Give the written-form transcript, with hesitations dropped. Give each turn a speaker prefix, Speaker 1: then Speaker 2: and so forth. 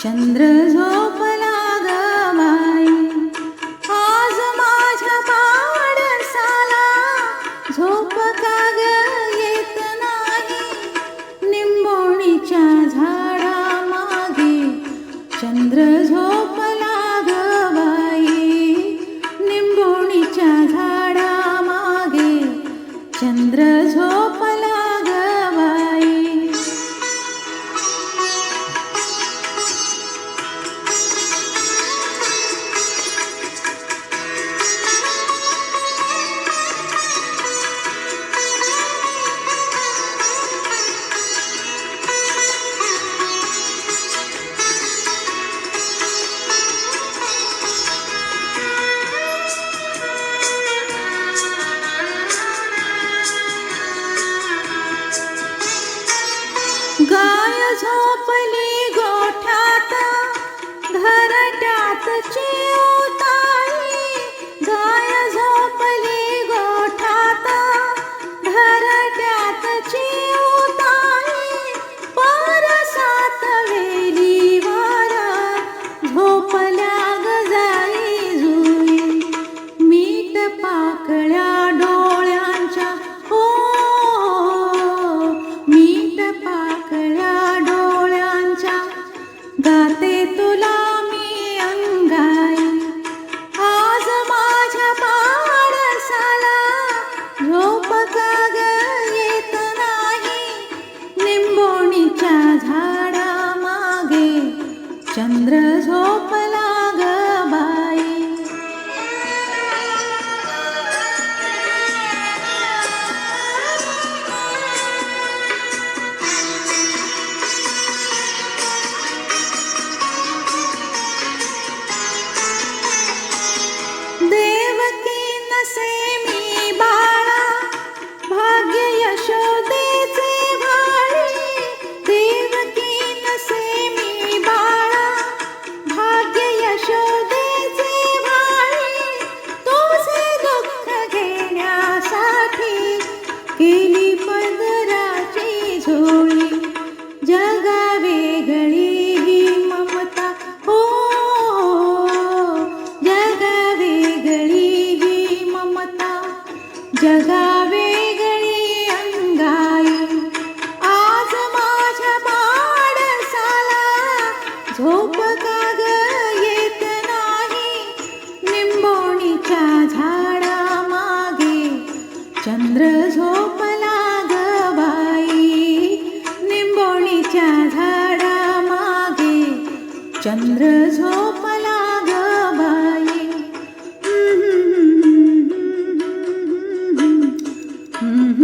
Speaker 1: चंद्र झोपला ग बाई, आज माझ्या पाडसाला झोप का ग येत नाही. निंबोणीच्या झाडा मागे चंद्र झोपला ग बाई, निंबोणीच्या झाडा मागे चंद्र झोपला ग बाई. गाय झोपली गोठ्यात घरट्यात चिवताई, गाय झोपली गोठ्यात घरट्यात चिवताई. परसात वेली वारा झोपल्या ग जाई जुई, मीठ पाकळ्या डोळ्यांच्या हो, मीठ पाकळ्या डोळ्यांच्या गाते तुला मी अंगाई. आज माझ्या पाडसाला झोप का ग येत नाही. निंबोणीच्या झाडा मागे चंद्र झोपला ग बाई. देवकी नसे मी बाळा, भाग्य यशोदेचे भाळी. देवकी नसे मी बाळा, भाग्य यशोदेचे भाळी. तुझे दुःख घेण्यासाठी केली पदराची झोळी. जगा वेगळी ही ममता हो, जगा वेगळी ही ममता, जगा वेगळी अंगाई. आज माझ्या पाडसाला झोप का ग येत नाही. निंबोणीच्या झाडा मागे चंद्र झोपला ग बाई, निंबोणीच्या झाडा मागे चंद्र झोपला ग बाई. Mm-hmm.